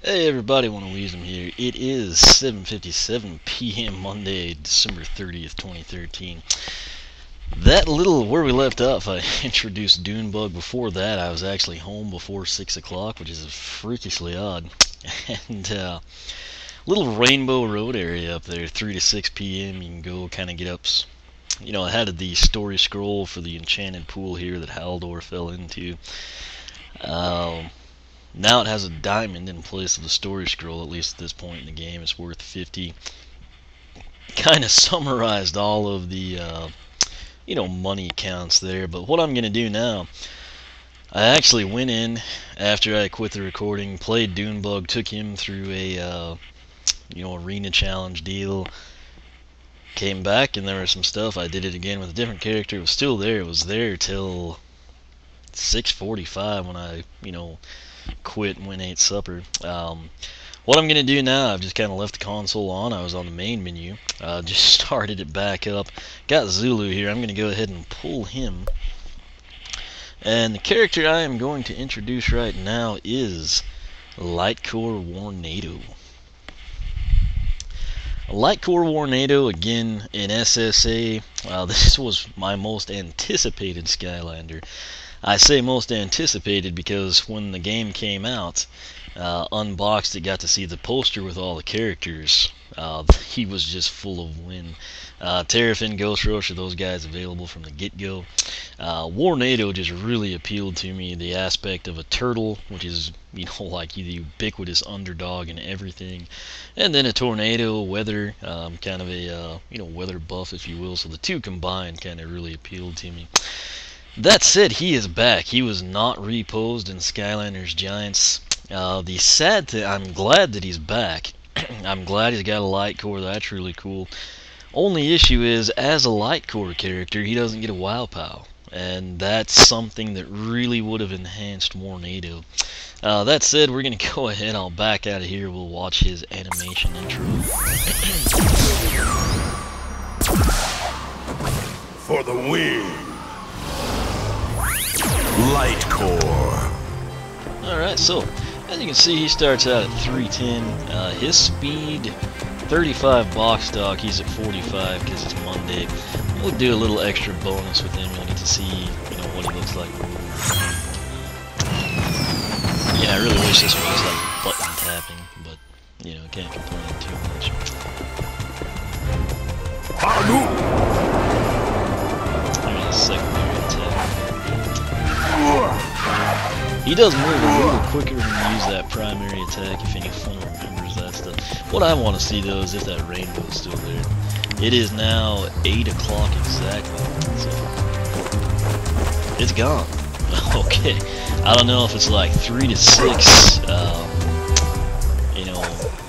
Hey everybody, Wisdom here. It is 7:57 p.m. Monday, December 30th, 2013. That little where we left off, I introduced Dunebug. Before that, I was actually home before 6 o'clock, which is freakishly odd. And little Rainbow Road area up there, 3 to 6 p.m. You can go kind of get up. I had the story scroll for the enchanted pool here that Haldor fell into. Now it has a diamond in place of the story scroll, at least at this point in the game. It's worth 50. Kind of summarized all of the, money counts there. But what I'm going to do now, I actually went in after I quit the recording, played Dunebug, took him through a, arena challenge deal. Came back and there was some stuff. I did it again with a different character. It was still there. It was there till 6:45 when I, quit and went and ate supper. What I'm going to do now, I've just kind of left the console on. I was on the main menu. Just started it back up. Got Zulu here. I'm going to go ahead and pull him. And the character I am going to introduce right now is Lightcore Warnado. Lightcore Warnado, again, in SSA. This was my most anticipated Skylander. I say most anticipated because when the game came out, unboxed it, got to see the poster with all the characters. He was just full of win. Terrafin, Ghost Roach, are those guys available from the get-go. Warnado just really appealed to me. The aspect of a turtle, which is, like the ubiquitous underdog in everything. And then a tornado, weather, kind of a, weather buff, if you will. So the two combined kind of really appealed to me. That said, he is back. He was not reposed in Skylanders Giants. I'm glad that he's back. I'm glad he's got a Lightcore. That's really cool. Only issue is, as a Lightcore character, he doesn't get a Wow Pow. And that's something that really would have enhanced Warnado. That said, we're going to go ahead. I'll back out of here. We'll watch his animation intro. For the win! Lightcore. Alright, so as you can see, he starts out at 310. His speed, 35 box stock. He's at 45 because it's Monday. We'll do a little extra bonus with him. You'll get to see, what he looks like. Yeah, I really wish this was just like button tapping, but can't complain too much. I got a secondary attack. He does move a little quicker when you use that primary attack, if anyone remembers that stuff. What I want to see, though, is if that rainbow is still there. It is now 8 o'clock exactly, so it's gone. Okay, I don't know if it's like 3 to 6,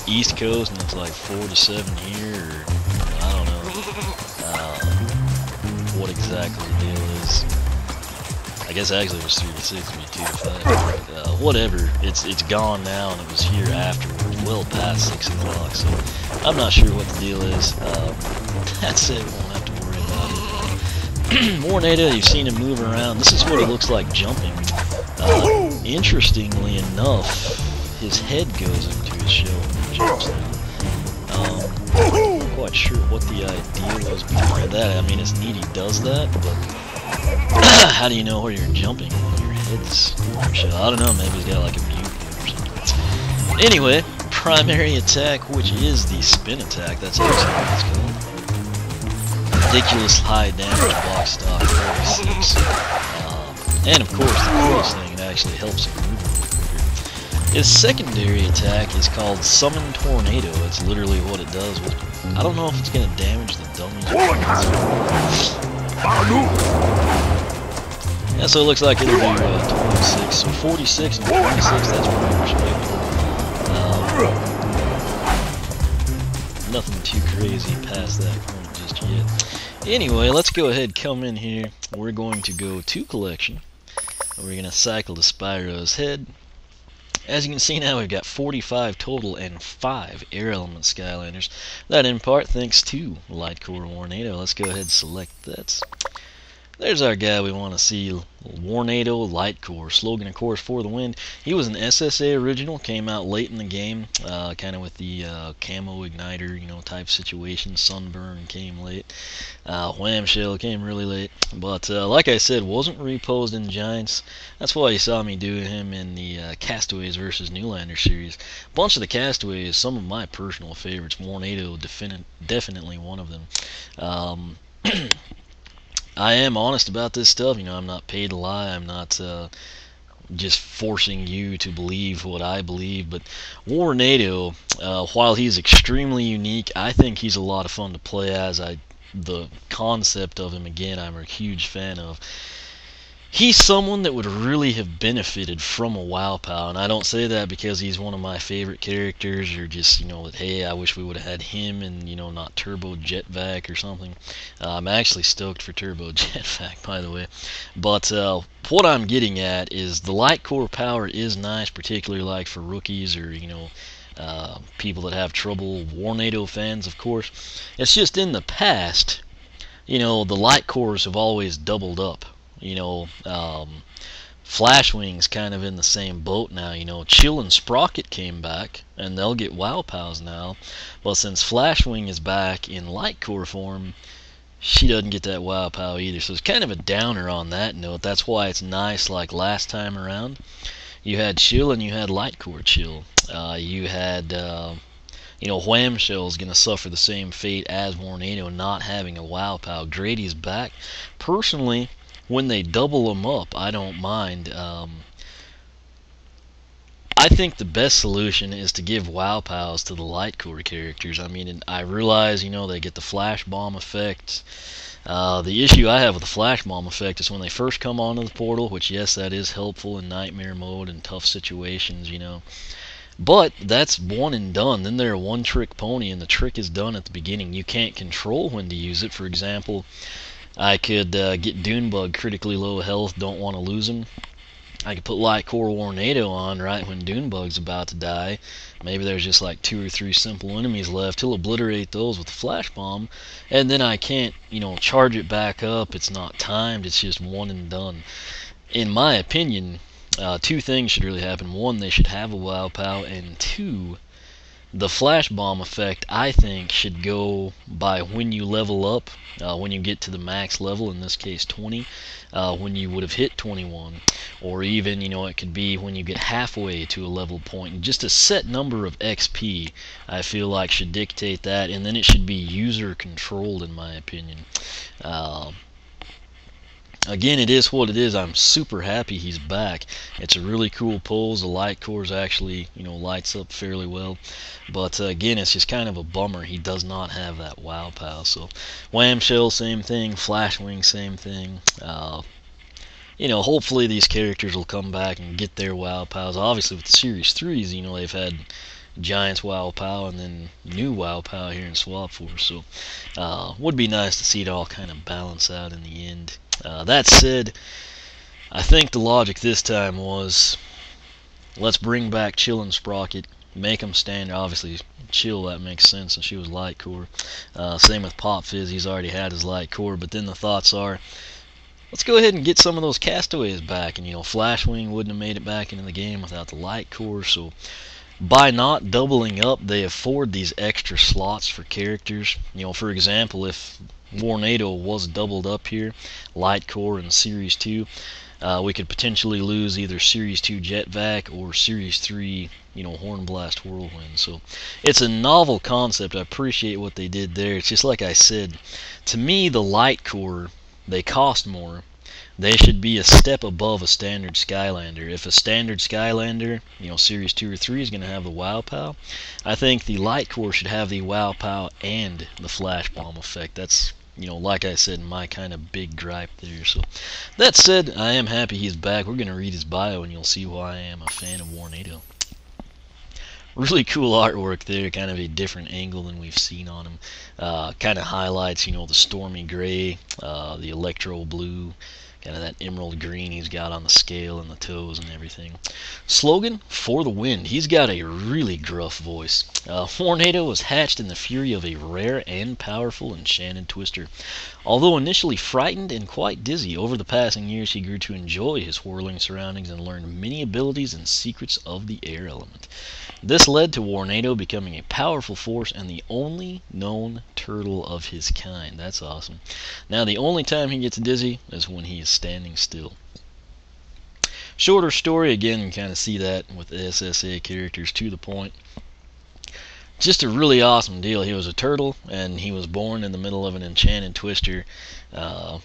East Coast, and it's like 4 to 7 here, or I don't know what exactly the deal is. I guess actually it was 3 to 6, it'd be 2 to 5. Whatever, it's gone now, and it was here afterwards, well past 6 o'clock, so I'm not sure what the deal is. That's it, we won't have to worry about it. Warnado, you've seen him move around. This is what he looks like jumping. Interestingly enough, his head goes into his shell when he jumps now. I'm not quite sure what the idea was behind that. I mean, it's neat he does that, but how do you know where you're jumping when your head's shell? I don't know, maybe he's got like a mute or something. Anyway, primary attack, which is the spin attack, that's actually what it's called. Ridiculous high damage box stock, 36. And of course, the coolest thing, it actually helps him move a little quicker. His secondary attack is called Summon Tornado. It's literally what it does. I don't know if it's going to damage the dummies. Yeah, so it looks like it'll do 26. So 46 and 26, that's pretty respectable. Nothing too crazy past that point just yet. Anyway, let's go ahead, come in here. We're going to go to collection. We're going to cycle to Spyro's head. As you can see now, we've got 45 total and 5 Air Element Skylanders. That in part thanks to Lightcore Warnado. Let's go ahead and select that. there's our guy we want to see. Warnado Lightcore, slogan of course for the wind. He was an SSA original, came out late in the game, kind of with the camo igniter, type situation. Sunburn came late. Whamshell came really late, but like I said, wasn't reposed in Giants. That's why you saw me do him in the Castaways versus Newlander series. Bunch of the Castaways, some of my personal favorites. Warnado, definitely one of them. I am honest about this stuff. I'm not paid to lie. I'm not just forcing you to believe what I believe. But Warnado, while he's extremely unique, I think he's a lot of fun to play as. The concept of him, again, I'm a huge fan of. He's someone that would really have benefited from a WoW Pal, and I don't say that because he's one of my favorite characters, or just, that, hey, I wish we would have had him and, not Turbo Jetvac or something. I'm actually stoked for Turbo Jetvac, by the way. But what I'm getting at is the Lightcore power is nice, particularly like for rookies or, people that have trouble, Warnado fans, of course. It's just in the past, the Lightcores have always doubled up. Flashwing's kind of in the same boat now. Chill and Sprocket came back, and they'll get WoW Pals now. Well, since Flashwing is back in Lightcore form, she doesn't get that WoW Pal either. So it's kind of a downer on that note. That's why it's nice, like last time around. You had Chill and you had Lightcore Chill. You had, Whamshell's going to suffer the same fate as Warnado, not having a WoW Pal. Grady's back. Personally, when they double them up, I don't mind. I think the best solution is to give WoW Pals to the Lightcore characters. I realize, they get the Flash Bomb effect. The issue I have with the Flash Bomb effect is when they first come onto the portal, which, yes, that is helpful in Nightmare mode and tough situations, But that's one and done. Then they're a one-trick pony, and the trick is done at the beginning. You can't control when to use it. For example, I could get Dunebug critically low health, don't want to lose him. I could put Lightcore Warnado on right when Dunebug's about to die. Maybe there's just like 2 or 3 simple enemies left. He'll obliterate those with a Flash Bomb, and then I can't, charge it back up. It's not timed. It's just one and done. In my opinion, 2 things should really happen. 1, they should have a WoW Pal, and 2, the Flash Bomb effect, I think, should go by when you level up, when you get to the max level, in this case 20, when you would have hit 21, or even, it could be when you get halfway to a level point. And just a set number of XP, I feel like, should dictate that, and then it should be user controlled, in my opinion. Again, it is what it is. I'm super happy he's back. It's a really cool pose. The Lightcore's actually, lights up fairly well. But again, it's just kind of a bummer he does not have that WoW Pal. So, Whamshell, same thing. Flashwing, same thing. Hopefully these characters will come back and get their WoW Pals. Obviously, with the Series 3s, they've had Giants WoW Pal and then new WoW Pal here in Swap Force. So, would be nice to see it all kind of balance out in the end. That said, I think the logic this time was, let's bring back Chill and Sprocket, make them stand. Obviously, Chill, that makes sense, and she was Lightcore. Same with Pop Fizz, he's already had his Lightcore, but then the thoughts are, let's go ahead and get some of those Castaways back, and Flashwing wouldn't have made it back into the game without the Lightcore, so by not doubling up, they afford these extra slots for characters. For example, if Warnado was doubled up here, Lightcore and Series 2, we could potentially lose either Series 2 Jetvac or Series 3, Hornblast Whirlwind. So it's a novel concept. I appreciate what they did there. It's just like I said, to me, the Lightcore, they cost more. They should be a step above a standard Skylander. If a standard Skylander, Series 2 or 3 is going to have the WoW Pal, I think the Lightcore should have the WoW Pal and the Flash Bomb effect. That's, like I said, my kind of big gripe there. So, that said, I am happy he's back. We're going to read his bio and you'll see why I am a fan of Warnado. Really cool artwork there, kind of a different angle than we've seen on him. Kind of highlights, the stormy gray, the electro blue, Kind of that emerald green he's got on the scale and the toes and everything. Slogan, for the wind. He's got a really gruff voice. Warnado was hatched in the fury of a rare and powerful enchanted twister. Although initially frightened and quite dizzy, over the passing years he grew to enjoy his whirling surroundings and learned many abilities and secrets of the air element. This led to Warnado becoming a powerful force and the only known turtle of his kind. That's awesome. Now the only time he gets dizzy is when he is standing still. Shorter story, again, you kind of see that with the SSA characters, to the point. Just a really awesome deal. He was a turtle, and he was born in the middle of an enchanted twister.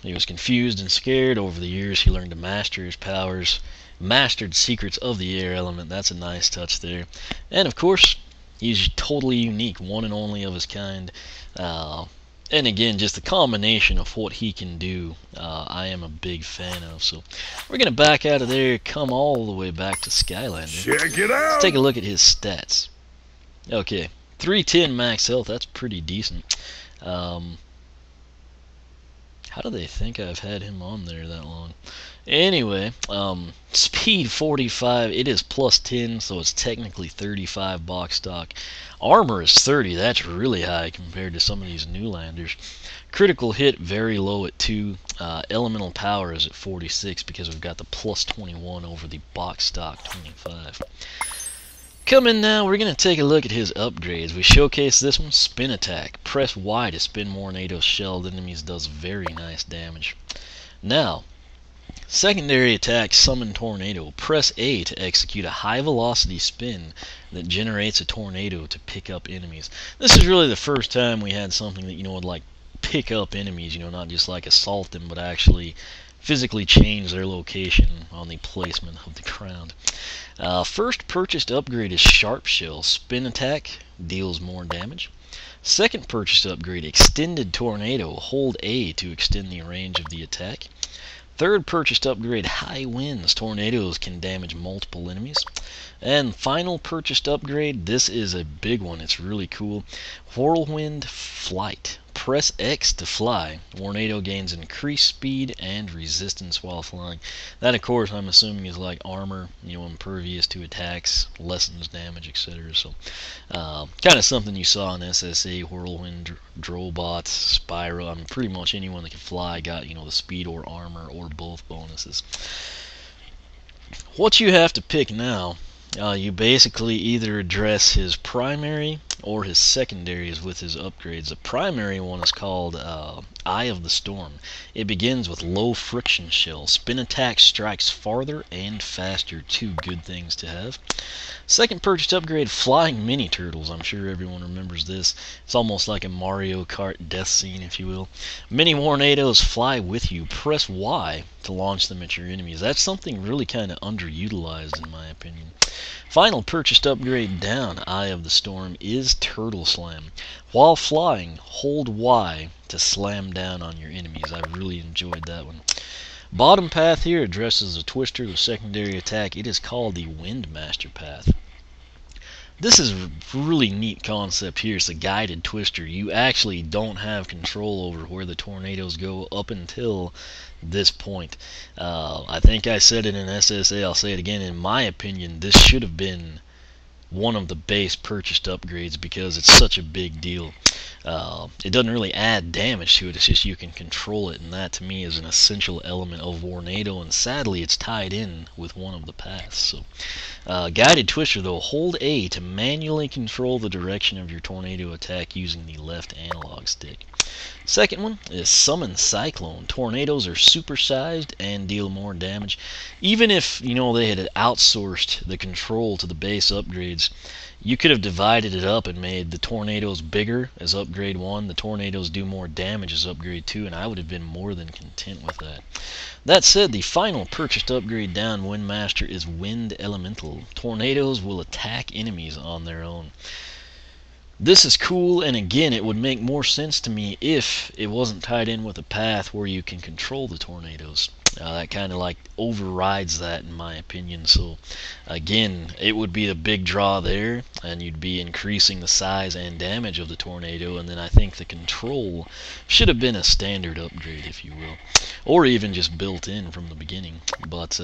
He was confused and scared. Over the years, he learned to master his powers, mastered secrets of the air element. That's a nice touch there. And of course, he's totally unique, one and only of his kind. And again, just the combination of what he can do, I am a big fan of. So we're going to back out of there, come all the way back to Skylander. Check it out! Let's take a look at his stats. Okay, 310 max health, that's pretty decent. How do they think I've had him on there that long? Anyway, speed 45, it is plus 10, so it's technically 35 box stock. Armor is 30, that's really high compared to some of these new landers. Critical hit very low at 2. Elemental power is at 46 because we've got the plus 21 over the box stock 25. Coming now, we're going to take a look at his upgrades. We showcase this one, Spin Attack. Press Y to spin Warnado's shelled enemies, does very nice damage. Now, secondary attack, Summon Tornado. Press A to execute a high velocity spin that generates a tornado to pick up enemies. This is really the first time we had something that, would like pick up enemies, not just like assault them, but actually physically change their location on the placement of the ground. First purchased upgrade is Sharp Shell. Spin Attack deals more damage. Second purchased upgrade, Extended Tornado. Hold A to extend the range of the attack. Third purchased upgrade, High Winds. Tornadoes can damage multiple enemies. And final purchased upgrade, this is a big one, it's really cool. Whirlwind Flight. Press X to fly. Warnado gains increased speed and resistance while flying. That, of course, I'm assuming is like armor, impervious to attacks, lessens damage, etc. So, kind of something you saw in SSA, Whirlwind, Drobot, Spyro. I mean, pretty much anyone that can fly got, the speed or armor or both bonuses. What you have to pick now, you basically either address his primary or his secondaries with his upgrades. The primary one is called Eye of the Storm. It begins with Low Friction Shell. Spin Attack strikes farther and faster. Two good things to have. Second purchased upgrade, Flying Mini Turtles. I'm sure everyone remembers this. It's almost like a Mario Kart death scene, if you will. Mini Warnados fly with you. Press Y to launch them at your enemies. That's something really kind of underutilized in my opinion. Final purchased upgrade down Eye of the Storm is Turtle Slam. While flying, hold Y to slam down on your enemies. I really enjoyed that one. Bottom path here addresses a twister with secondary attack. It is called the Windmaster path. This is a really neat concept here. It's a guided twister. You actually don't have control over where the tornadoes go up until this point. I think I said it in SSA, I'll say it again. In my opinion, this should have been one of the base purchased upgrades because it's such a big deal. It doesn't really add damage to it, it's just you can control it, and that to me is an essential element of Warnado, and sadly it's tied in with one of the paths. So, guided twister though, hold A to manually control the direction of your tornado attack using the left analog stick. Second one is Summon Cyclone. Tornadoes are supersized and deal more damage. Even if they had outsourced the control to the base upgrades, you could have divided it up and made the tornadoes bigger as upgrade 1, the tornadoes do more damage as upgrade 2, and I would have been more than content with that. That said, the final purchased upgrade down Windmaster is Wind Elemental. Tornadoes will attack enemies on their own. This is cool, and again, it would make more sense to me if it wasn't tied in with a path where you can control the tornadoes. That kind of like overrides that in my opinion. So again, it would be a big draw there, and you'd be increasing the size and damage of the tornado. And then I think the control should have been a standard upgrade, if you will, or even just built in from the beginning. But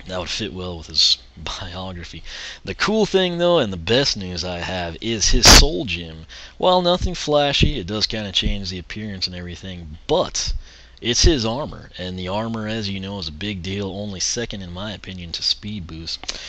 that would fit well with his biography. The cool thing though, and the best news I have, is his soul gem. While nothing flashy, it does kind of change the appearance and everything, but it's his armor, and the armor, as you know, is a big deal, only second in my opinion to speed boost.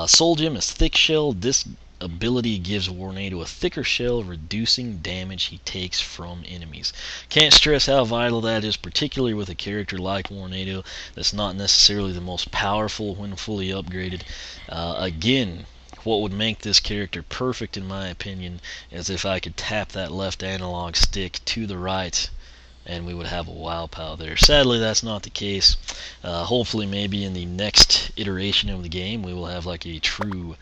Soul gem is thick shell. This ability gives Warnado a thicker shell, reducing damage he takes from enemies. Can't stress how vital that is, particularly with a character like Warnado that's not necessarily the most powerful when fully upgraded. Again, what would make this character perfect in my opinion is if I could tap that left analog stick to the right and we would have a wow pow there. Sadly, that's not the case. Hopefully, maybe in the next iteration of the game, we will have like a true,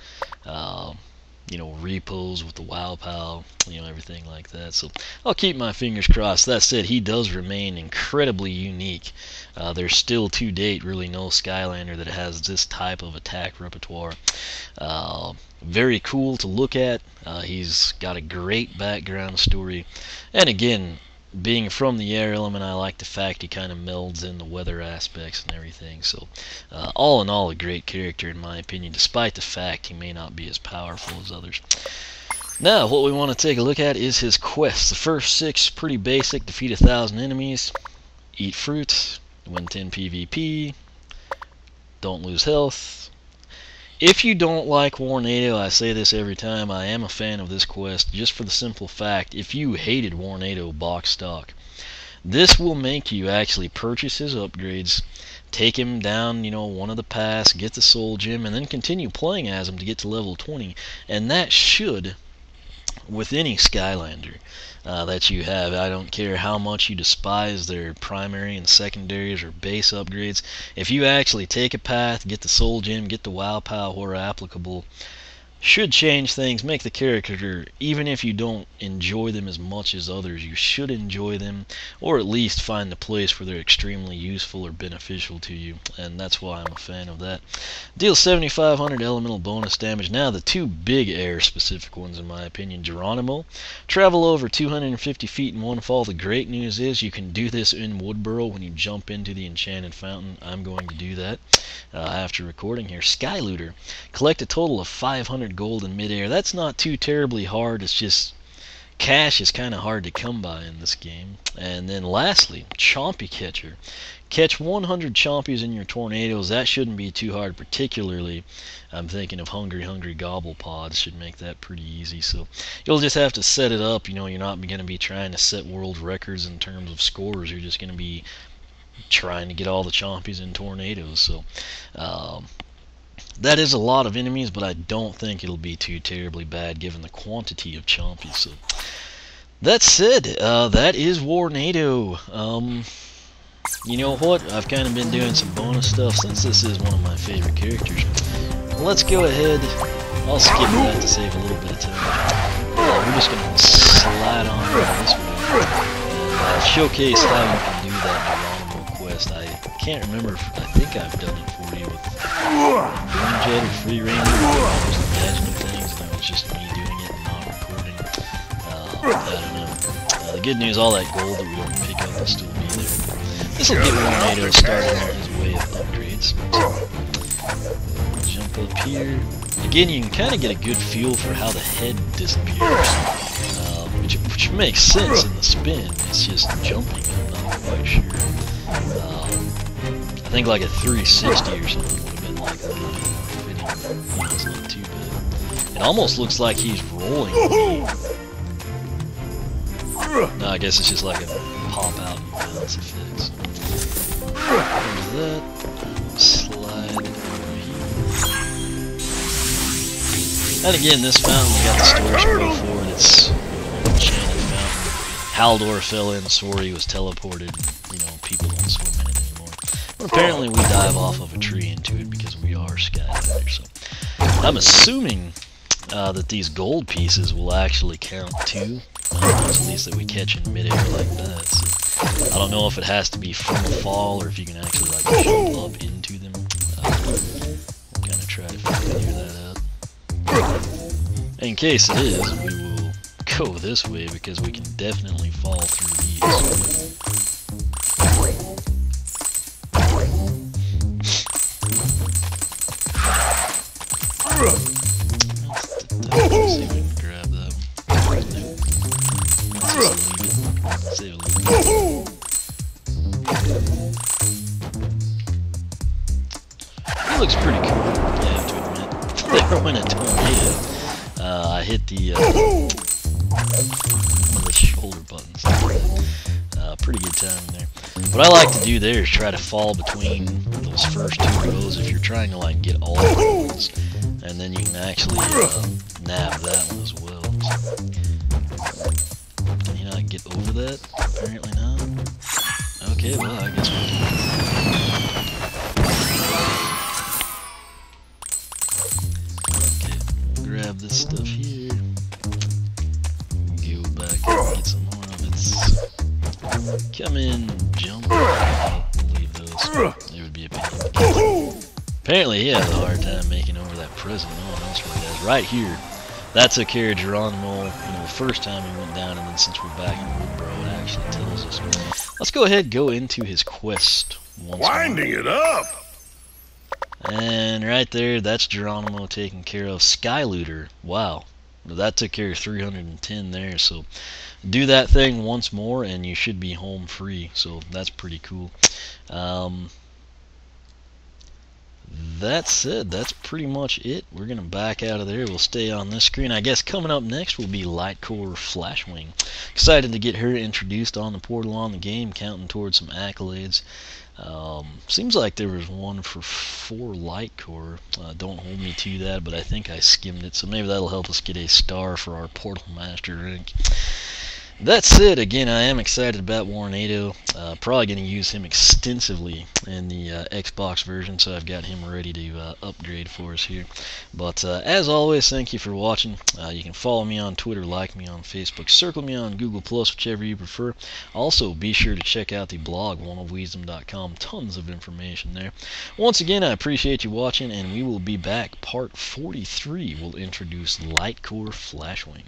repose with the wow pow, everything like that. So I'll keep my fingers crossed. That said, he does remain incredibly unique. There's still to date really no Skylander that has this type of attack repertoire. Very cool to look at. He's got a great background story, and again, being from the air element, I like the fact he kind of melds in the weather aspects and everything. So all in all, a great character in my opinion, despite the fact he may not be as powerful as others. Now what we want to take a look at is his quests. The first 6 pretty basic: defeat 1,000 enemies, eat fruit, win 10 PvP, don't lose health. If you don't like Warnado, I say this every time, I am a fan of this quest just for the simple fact, if you hated Warnado box stock, this will make you actually purchase his upgrades, take him down, one of the paths, get the soul gem, and then continue playing as him to get to level 20. And that should, with any Skylander that you have, I don't care how much you despise their primary and secondaries or base upgrades, if you actually take a path, get the soul gem, get the wow pow where applicable, should change things, make the character, even if you don't enjoy them as much as others, you should enjoy them, or at least find the place where they're extremely useful or beneficial to you, and that's why I'm a fan of that. Deals 7,500 elemental bonus damage. Now the 2 big air specific ones in my opinion: Geronimo, travel over 250 feet in one fall. The great news is you can do this in Woodboro when you jump into the enchanted fountain. I'm going to do that after recording here. Sky Looter, collect a total of 500 gold in midair. That's not too terribly hard. It's just cash is kind of hard to come by in this game. And then lastly, Chompy Catcher. Catch 100 chompies in your tornadoes. That shouldn't be too hard, particularly I'm thinking of Hungry Gobble Pods should make that pretty easy. So you'll just have to set it up. You're not going to be trying to set world records in terms of scores. You're just going to be trying to get all the chompies in tornadoes. So that is a lot of enemies, but I don't think it'll be too terribly bad given the quantity of chompies. So that said, that is Warnado. You know what? I've kind of been doing some bonus stuff since this is one of my favorite characters. Let's go ahead. I'll skip that to save a little bit of time. We're just going to slide on this way and showcase how you can do that Geronimo Quest. I can't remember if I think I've done it for you with Boom Jet or Free Ranger, just imagining things, and it was just me doing it and not recording. I don't know. The good news, all that gold that we don't pick up will still be there. This will get Warnado started on his way of upgrades. Jump up here. Again, you can kind of get a good feel for how the head disappears, which makes sense in the spin. It's just jumping, I'm not quite sure. I think like a 360 or something would have been like a really fitting. It's not too bad. It almost looks like he's rolling. No, I guess it's just like a pop out and bounce effect. There's that. Slide over here. And again, this fountain, we got the storage scroll for it. It's an enchanted fountain. Haldor fell in, Sori was teleported. People don't swim in it anymore. But apparently we dive off of a tree into it because we are Skylanders. So I'm assuming that these gold pieces will actually count too. at least that we catch in midair like that. So I don't know if it has to be from a fall or if you can actually like jump up into them. We'll kind of try to figure that out. In case it is, we will go this way because we can definitely fall through these. Let's see if we can grab that one. Nope. Let's just leave it. Save a little bit. It looks pretty cool, I have to admit. There went a tornado. I hit the one of the shoulder buttons. Pretty good timing there. What I like to do there is try to fall between those first two rows if you're trying to like get all the ones, and then you can actually nab that one as well. Can you not get over that? Apparently not. Okay, well I guess we can. Okay, we'll grab this stuff here. Go back and get some more of it. Come in, jump. We'll leave those. It would be a pain. Apparently he has a hard time making over that present. No one else really does. Right here, that took care of Geronimo, the first time he went down, and then since we're back in Woodboro, it actually tells us. Let's go ahead and go into his quest once more. Winding it up! And right there, that's Geronimo taking care of Skylooter. Wow. That took care of 310 there, so do that thing once more and you should be home free, so that's pretty cool. That's it. That's pretty much it. We're going to back out of there. We'll stay on this screen. I guess coming up next will be Lightcore Flashwing. Excited to get her introduced on the portal on the game, counting towards some accolades. Seems like there was one for 4 Lightcore. Don't hold me to that, but I think I skimmed it, so maybe that'll help us get a star for our Portal Master rank. That's it. Again, I am excited about Warnado. Probably going to use him extensively in the Xbox version, so I've got him ready to upgrade for us here. But as always, thank you for watching. You can follow me on Twitter, like me on Facebook, circle me on Google+, whichever you prefer. Also, be sure to check out the blog, oneofwisdom.com. Tons of information there. Once again, I appreciate you watching, and we will be back. Part 43 will introduce Lightcore Flashwing.